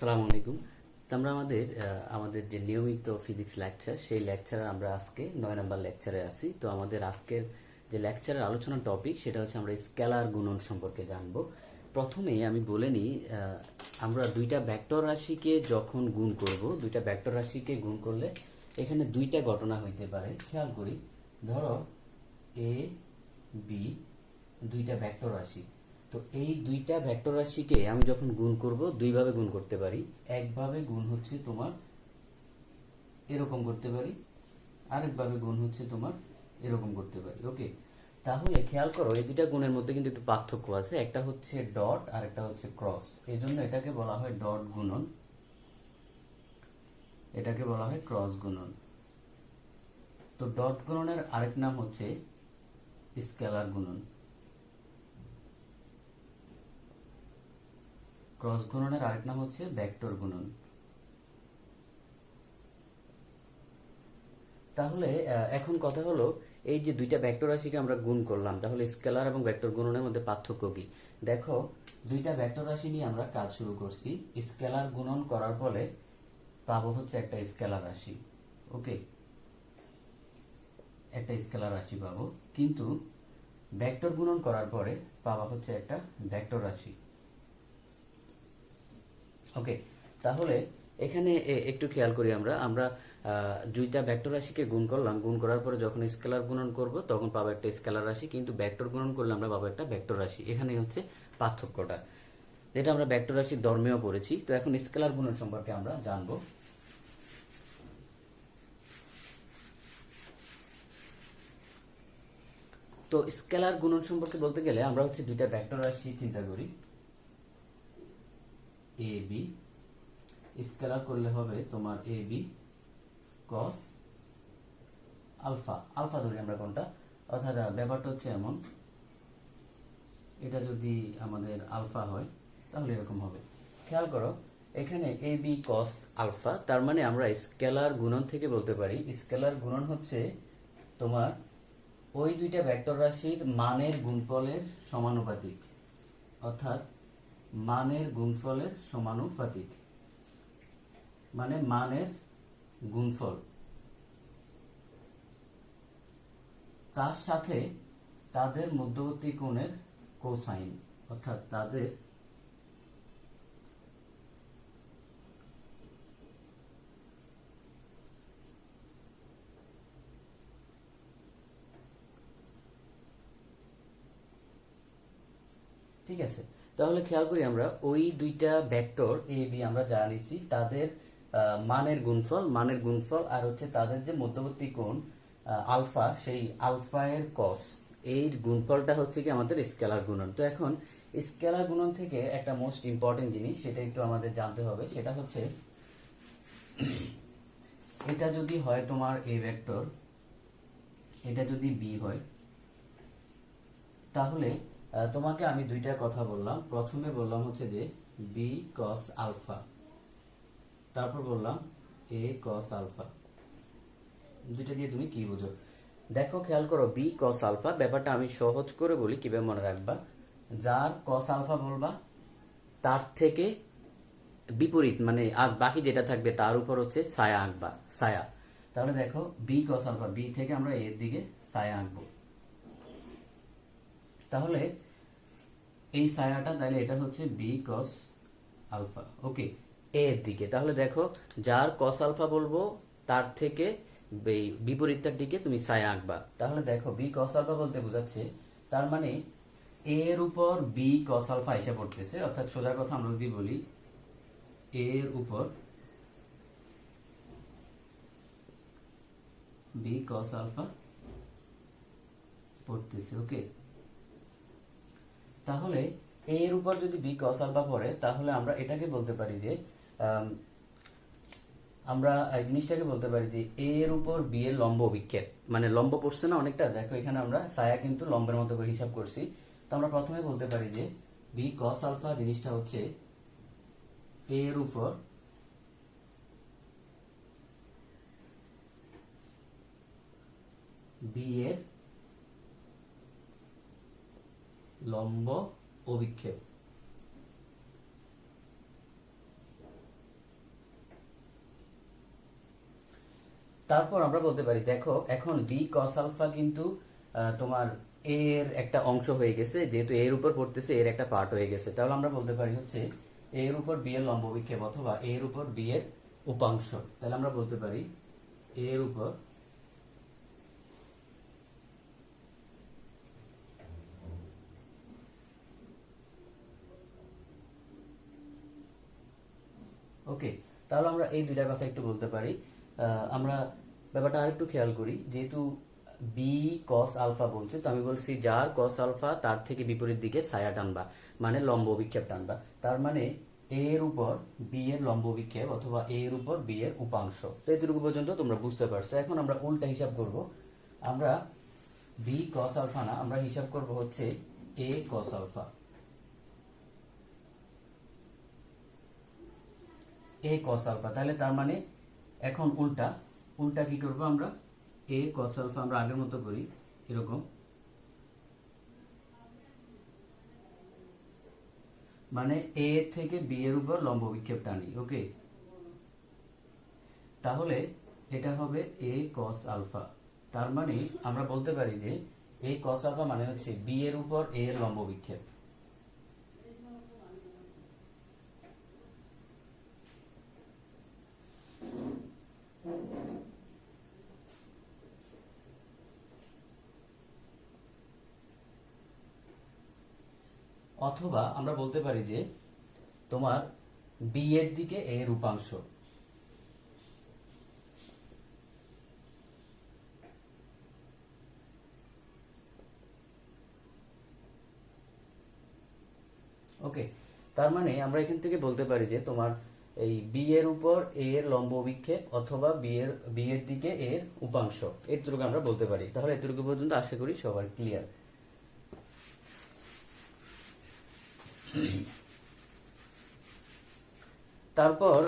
আসসালামু আলাইকুম। তো আমরা আমাদের যে নিয়মিত ফিজিক্স লেকচার সেই লেকচারে আমরা আজকে 9 নম্বর লেকচারে আছি। তো আমাদের আজকের যে লেকচারের আলোচনার টপিক সেটা হচ্ছে আমরা স্কেলার গুণন সম্পর্কে জানবো। প্রথমেই আমি বলে নিই, আমরা দুইটা ভেক্টর রাশিকে যখন গুণ করব, দুইটা ভেক্টর রাশিকে গুণ করলে এখানে দুইটা ঘটনা হইতে পারে। খেয়াল করি, ধরো এ বি দুইটা ভেক্টর রাশি। তো এই দুইটা ভেক্টর রাশিকে আমি যখন গুণ করব দুইভাবে গুণ করতে পারি। একভাবে গুণ হচ্ছে তোমার এরকম করতে পারি, আরেকভাবে গুণ হচ্ছে তোমার এরকম করতে পারি। ওকে, তাহলে খেয়াল করো এই দুইটা গুণের মধ্যে কিন্তু একটু পার্থক্য আছে। একটা হচ্ছে ডট আর একটা হচ্ছে ক্রস। এই জন্য এটাকে বলা হয় ডট গুণন, এটাকে বলা হয় ক্রস গুণন। তো ডট গুণনের আরেক নাম হচ্ছে স্কেলার গুণন। ক্রস গুণনের আরেক নাম হচ্ছে ভেক্টর গুণন। তাহলে এখন কথা হলো, এই যে দুইটা ভেক্টর রাশিকে আমরা গুণ করলাম, তাহলে স্কেলার এবং ভেক্টর গুণনের মধ্যে পার্থক্য কি? দেখো, দুইটা ভেক্টর রাশি নিয়ে আমরা কাজ শুরু করছি। স্কেলার গুণন করার ফলে পাবো হচ্ছে একটা স্কেলার রাশি। ওকে, একটা স্কেলার রাশি পাবো, কিন্তু ভেক্টর গুণন করার পরে পাবা হচ্ছে একটা ভেক্টর রাশি। ওকে, তাহলে এখানে একটু খেয়াল করি, আমরা আমরা দুইটা ভেক্টর রাশিকে গুণ করলাম, গুণ করার পরে যখন স্কেলার গুণন করব তখন পাবো একটা স্কেলার রাশি, কিন্তু ভেক্টর গুণন করলে আমরা পাবো একটা ভেক্টর রাশি। এখানে হচ্ছে পার্থক্যটা, যেটা আমরা ভেক্টর রাশির ধর্মেও পড়েছি। তো এখন স্কেলার গুণন সম্পর্কে আমরা জানবো। তো স্কেলার গুণন সম্পর্কে বলতে গেলে আমরা হচ্ছে দুইটা ভেক্টর রাশি চিন্তা করি, এ বি। স্কেলার করলে হবে তোমার A B cos alpha. Alpha ধরি আমরা কোনটা, অর্থাৎ ব্যাপারটা হচ্ছে এমন, এটা যদি আমাদের আলফা হয় তাহলে এরকম হবে। খেয়াল করো, এখানে এ বি কস আলফা, তার মানে আমরা স্কেলার গুণন থেকে বলতে পারি স্কেলার গুণন হচ্ছে তোমার ওই দুইটা ভেক্টর রাশির মানের গুণফলের সমানুপাতিক, অর্থাৎ মানের গুণফলের সমানুপাতিক, মানে মানের গুণফল, তার সাথে তাদের মধ্যবর্তী কোণের কোসাইন, অর্থাৎ তাদের ঠিক আছে। তাহলে খেয়াল করি, আমরা ওই দুইটা ভেক্টর এ বি আমরা যা নিছি তাদের মানের গুণফল, মানের গুণফল, আর হচ্ছে তাদের যে মধ্যবর্তী কোণ আলফা, সেই আলফা এর কস, এই গুণফলটা হচ্ছে কি আমাদের স্কেলার গুণন। তো এখন স্কেলার গুণন থেকে একটা মোস্ট ইম্পর্টেন্ট জিনিস সেটা একটু আমাদের জানতে হবে, সেটা হচ্ছে এটা যদি হয় তোমার এ ভেক্টর, এটা যদি বি হয়, তাহলে তোমাকে আমি দুইটা কথা বললাম। প্রথমে বললাম হচ্ছে যে বি কস আলফা, তারপর বললাম এ কস আলফা। দুইটা দিয়ে তুমি কি বুঝো? দেখো, খেয়াল করো, বি কস আলফা ব্যাপারটা আমি সহজ করে বলি, কিভাবে মনে রাখবা। যার কস আলফা বলবা তার থেকে বিপরীত, মানে আর বাকি যেটা থাকবে তার উপর হচ্ছে ছায়া আঁকবা, ছায়া। তাহলে দেখো, বি কস আলফা, বি থেকে আমরা এর দিকে ছায়া আঁকবো। তাহলে এই ছায়াটা, তাহলে এটা হচ্ছে বি কস আলফা। ওকে, এর দিকে। তাহলে দেখো, যার কস আলফা বলবো তার থেকে বিপরীতটার দিকে তুমি ছায়া আঁকবা। তাহলে দেখো, বি কস আলফা বলতে বোঝাচ্ছে, তার মানে এর উপর বি কস আলফা এসে পড়তেছে, অর্থাৎ সোজা কথা আমরা যদি বলি এর উপর বি কস আলফা পড়তেছে। ওকে, তাহলে এর উপর যদি বি কস আলফা পড়ে, তাহলে আমরা এটাকে বলতে পারি যে আমরা এই জিনিসটাকে বলতে পারি যে এর উপর বি এর লম্ব অভিক্ষেপ, মানে লম্ব পড়ছে না অনেকটা। দেখো, এখানে আমরা ছায়া কিন্তু লম্বের মতো করে হিসাব করছি। তো আমরা প্রথমে বলতে পারি যে বি কস আলফা জিনিসটা হচ্ছে এর উপর বি এর লম্ব অভিক্ষেপ। তারপর আমরা বলতে পারি দেখো এখন বি কস আলফা কিন্তু তোমার এ এর একটা অংশ হয়ে গেছে, যেহেতু এর উপর পড়তেছে এর একটা পার্ট হয়ে গেছে, তাহলে আমরা বলতে পারি হচ্ছে এর উপর বি এর লম্ব বিক্ষেপ অথবা এর উপর বি এর উপাংশ। তাহলে আমরা বলতে পারি এর উপর ওকে। তাহলে আমরা এই দুইটা কথা একটু বলতে পারি। আমরা ব্যাপারটা আরেকটু খেয়াল করি, যেহেতু বি কস আলফা বলছে, তো আমি বলছি যার কস আলফা তার থেকে বিপরীত দিকে ছায়া টানবা, মানে লম্ব বিক্ষেপ টানবা। তার মানে এর উপর বি এর লম্ব বিক্ষেপ অথবা এর উপর বি এর উপাংশ। তো এতটুকু পর্যন্ত তোমরা বুঝতে পারছো। এখন আমরা উল্টা হিসাব করব। আমরা বি কস আলফা না, আমরা হিসাব করব হচ্ছে এ কস আলফা। এ কস আলফা, তাহলে তার মানে এখন উল্টা উল্টা কি করব আমরা, এ কস আলফা আমরা আগের মতো করি এরকম, মানে এ থেকে বি এর উপর লম্ব বিক্ষেপ টানি। ওকে, তাহলে এটা হবে এ কস আলফা। তার মানে আমরা বলতে পারি যে এ কস আলফা মানে হচ্ছে বি এর উপর এ এর লম্ব বিক্ষেপ। অথবা আমরা বলতে পারি যে তোমার বি এর দিকে এর উপাংশ। ওকে, তার মানে আমরা এখান থেকে বলতে পারি যে তোমার এই বি এর উপর এ এর লম্ব বিক্ষেপ অথবা বি এর দিকে এর উপাংশ, এটুকু আমরা বলতে পারি। তাহলে এতটুকু পর্যন্ত আশা করি সবার ক্লিয়ার। তারপর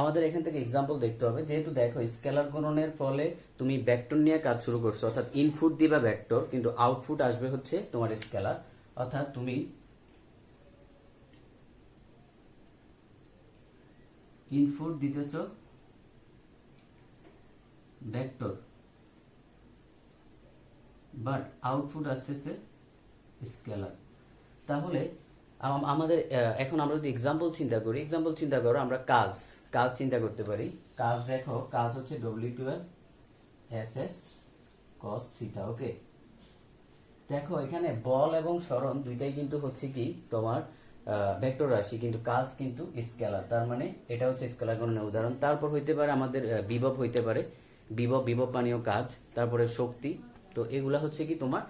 আমাদের এখান থেকে এক্সাম্পল দেখতে হবে, যেহেতু দেখো স্কেলার গুণনের ফলে তুমি ভেক্টর নিয়ে কাজ শুরু করছো, অর্থাৎ ইনপুট দিবা ভেক্টর কিন্তু আউটপুট আসবে হচ্ছে তোমার স্কেলার, অর্থাৎ তুমি ইনপুট দিতেছো ভেক্টর বাট আউটপুট আসতেছে স্কেলার। তাহলে আমাদের এখন আমরা যদি এক্সাম্পল চিন্তা করো, আমরা কাজ কাজ চিন্তা করতে পারি। কাজ দেখো, কাজ হচ্ছে W12 Fs cos থিটা। ওকে, দেখো এখানে বল এবং সরণ দুইটাই কিন্তু হচ্ছে কি তোমার ভেক্টর রাশি, কিন্তু কাজ কিন্তু স্কেলার। তার মানে এটা হচ্ছে স্কেলার গণনের উদাহরণ। তারপর হইতে পারে আমাদের বিভব হইতে পারে, বিভব মানেও কাজ, তারপরে শক্তি। তো এগুলা হচ্ছে কি তোমার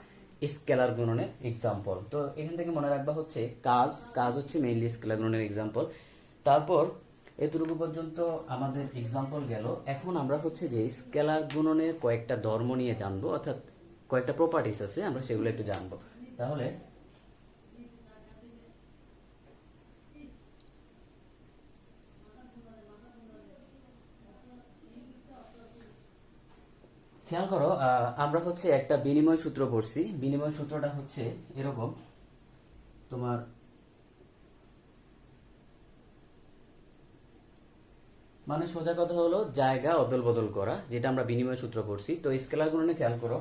স্কেলার গুণনের এক্সাম্পল। তো এখান থেকে মনে রাখবা হচ্ছে কাজ কাজ হচ্ছে মেইনলি স্কেলার গুণনের এক্সাম্পল। তারপর এতটুকু পর্যন্ত আমাদের এক্সাম্পল গেল। এখন আমরা হচ্ছে যে স্কেলার গুণনের কয়েকটা ধর্ম নিয়ে জানবো, অর্থাৎ কয়েকটা প্রপার্টিস আছে, আমরা সেগুলো একটু জানবো। তাহলে খেয়াল করো, আমরা হচ্ছে একটা বিনিময় সূত্র পড়ছি। বিনিময় সূত্রটা হচ্ছে এরকম, তোমার মানে সোজা কথা হলো জায়গা অদল বদল করা, যেটা আমরা বিনিময় সূত্র পড়ছি। তো স্কেলার গুণনে খেয়াল করো,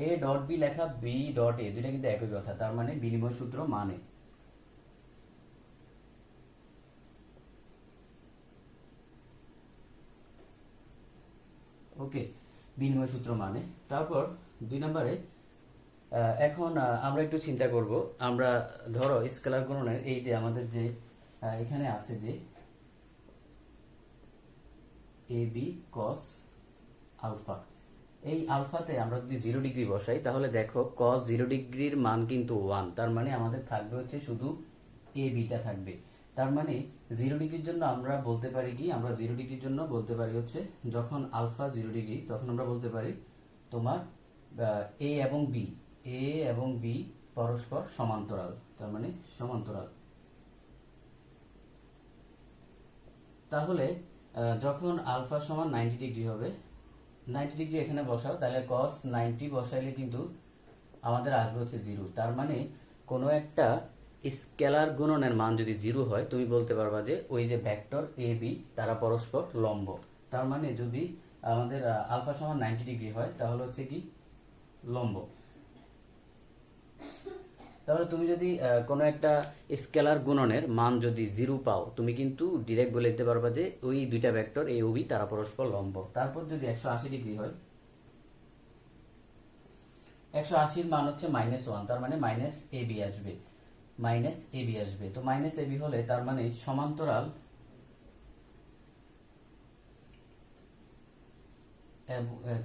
এ ডট বি লেখা বি ডট এ দুইটা কিন্তু একই কথা, তার মানে বিনিময় সূত্র মানে। ওকে, বিনিময় সূত্র মানে। তারপর 2 নম্বরে এখন আমরা একটু চিন্তা করব। আমরা ধরো স্কেলার গুণনের এই যে আমাদের যে এখানে আছে যে এ বি কস আলফা, এই আলফাতে আমরা যদি 0 ডিগ্রি বসাই, তাহলে দেখো কস 0 ডিগ্রির মান কিন্তু 1, তার মানে আমাদের থাকবে হচ্ছে শুধু এ বিটা থাকবে। তার মানে 0 ডিগ্রির জন্য আমরা বলতে পারি কি, আমরা 0 ডিগ্রির জন্য বলতে পারি হচ্ছে যখন আলফা 0 ডিগ্রি, তখন আমরা বলতে পারি তোমার এ এবং বি পরস্পর সমান্তরাল, তার মানে সমান্তরাল। তাহলে যখন আলফা সমান 90 ডিগ্রি হবে, 90 ডিগ্রি এখানে বসাও, তাহলে cos 90 বসাইলে কিন্তু আমাদের আসবে হচ্ছে 0। তার মানে কোনো একটা স্কেলার গুণনের মান যদি 0 হয়, তুমি বলতে পারবা যে ওই যে ভেক্টর এ বি তারা পরস্পর লম্ব। তার মানে যদি আমাদের আলফা সমান 90 ডিগ্রি হয়, তাহলে হচ্ছে কি লম্ব। তাহলে তুমি যদি কোনো একটা স্কেলার গুণনের মান যদি 0 পাও, তুমি কিন্তু ডিরেক্ট বলে দিতে পারবা যে ওই দুইটা ভেক্টর এ ও বি তারা পরস্পর লম্ব। তারপর যদি 180 ডিগ্রি হয়, 180 মান হচ্ছে -1, তার মানে মাইনাস এ বি আসবে, মাইনাস এ বি আসবে। তো মাইনাস এ বি হলে তার মানে সমান্তরাল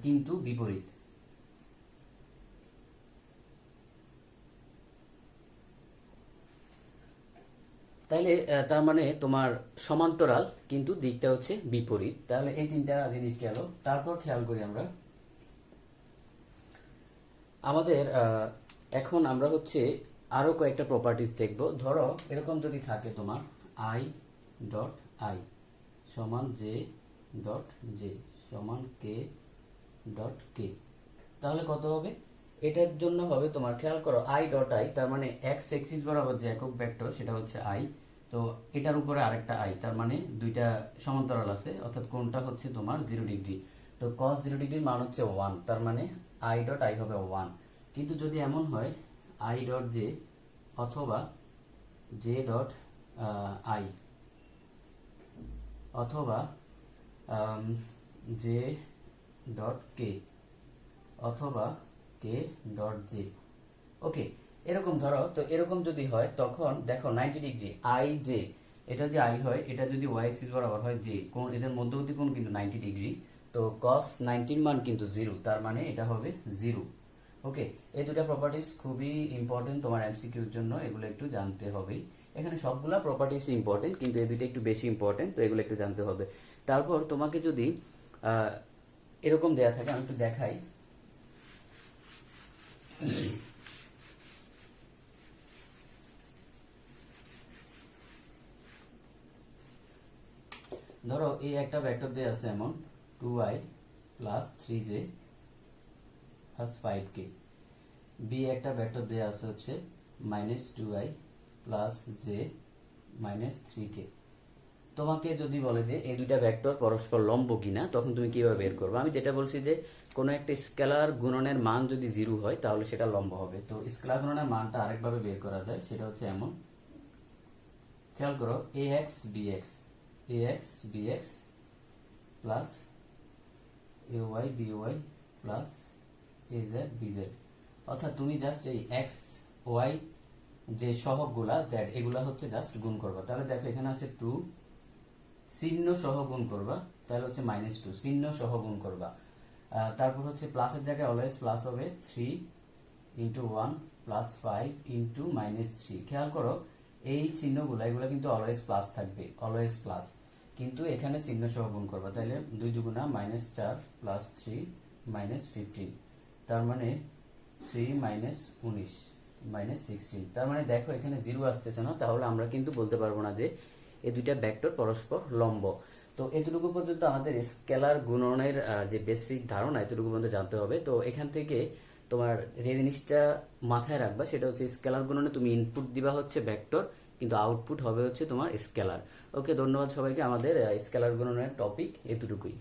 কিন্তু বিপরীত। তাইলে তার মানে তোমার সমান্তরাল কিন্তু দিকটা হচ্ছে বিপরীত। তাহলে এই তিনটা জিনিস গেল। তারপর খেয়াল করি আমরা আমাদের এখন আমরা হচ্ছে আরো কয়েকটা প্রপার্টিজ দেখব। ধরো এরকম যদি থাকে তোমার আই ডট আই সমান জে ডট জে সমান কে ডট কে, তাহলে কত হবে? এটার জন্য হবে তোমার, খেয়াল করো, আই ডট আই তার মানে এক্স এক্সিস বরাবর যে একক ভেক্টর সেটা হচ্ছে আই। তো এটার উপরে আরেকটা আই, তার মানে দুইটা সমান্তরাল আছে, অর্থাৎ কোনটা হচ্ছে তোমার 0 ডিগ্রি। তো cos 0 ডিগ্রির মান হচ্ছে 1, তার মানে আই ডট আই হবে 1। কিন্তু যদি এমন হয় আই ডট জে অথবা জে ডট আই অথবা জে ডট কে অথবা কে ডট জে, ওকে, এরকম ধরো। তো এরকম যদি হয় তখন দেখো 90 ডিগ্রি আই জে, এটা যদি আই হয়, এটা যদি ওয়াই এক্সিস বরাবর হয় জে, কোন এদের মধ্যবর্তী কোণ কিন্তু 90 ডিগ্রি। তো cos 90 মান কিন্তু 0, তার মানে এটা হবে 0। ওকে, এই দুটো প্রপার্টিজ খুবই ইম্পর্টেন্ট তোমার এমসিকিউর জন্য, এগুলো একটু জানতে হবে। এখানে সবগুলা প্রপার্টিজ ইম্পর্টেন্ট, কিন্তু এই দুটো একটু বেশি ইম্পর্টেন্ট, তো এগুলো একটু জানতে হবে। তারপর তোমাকে যদি এরকম দেয়া থাকে, আমি একটু দেখাই। ধরো এই একটা ভেক্টর দিয়ে আছে এমন 2i plus 3j plus 5k, B একটা ভেক্টর দিয়ে আছে হচ্ছে -2i plus j minus 3k। তোমাকে যদি বলে যে এই দুইটা ভেক্টর পরস্পর লম্ব কিনা, তখন তুমি কিভাবে বের করবে? আমি যেটা বলছি যে কোনো একটা স্কেলার গুণনের মান যদি 0 হয় তাহলে সেটা লম্ব হবে। তো স্কেলার গুণনের মানটা আরেকভাবে বের করা যায়, সেটা হচ্ছে এমন, খেয়াল করো, ax bx plus ay by plus az bz, অর্থাৎ তুমি জাস্ট এই x y যে সহগগুলা z এগুলা হচ্ছে জাস্ট গুণ করবা। তাহলে দেখো এখানে আছে 2 চিহ্ন সহ গুণ করবা, তাহলে হচ্ছে -2 চিহ্ন সহ গুণ করবা। তারপর হচ্ছে প্লাসের জায়গায় অলওয়েজ প্লাস হবে 3 ইন্টু 1 প্লাস 5 ইন্টু -3। খেয়াল করো এই চিহ্নগুলো এগুলো কিন্তু অলওয়েজ প্লাস থাকবে, অলওয়েজ প্লাস, কিন্তু এখানে চিহ্ন সহ গুণ করবা। তাহলে 2 দুগুণা -4 প্লাস 3 -15, তার মানে 3 -19 -16। তার মানে দেখো এখানে 0 আসতেছে না, তাহলে আমরা কিন্তু বলতে পারবো না যে এই দুইটা ভেক্টর পরস্পর লম্ব। তো এতটুকু পর্যন্ত আমাদের স্কেলার গুণনের যে বেসিক ধারণা, এতটুকু পর্যন্ত জানতে হবে। তো এখান থেকে তোমার যে জিনিসটা মাথায় রাখবা সেটা হচ্ছে স্কেলার গুণনে তুমি ইনপুট দিবা হচ্ছে ভেক্টর, কিন্তু আউটপুট হবে হচ্ছে তোমার স্কেলার। ওকে, ধন্যবাদ সবাইকে। আমাদের স্কেলার গুণনের টপিক এতটুকুই।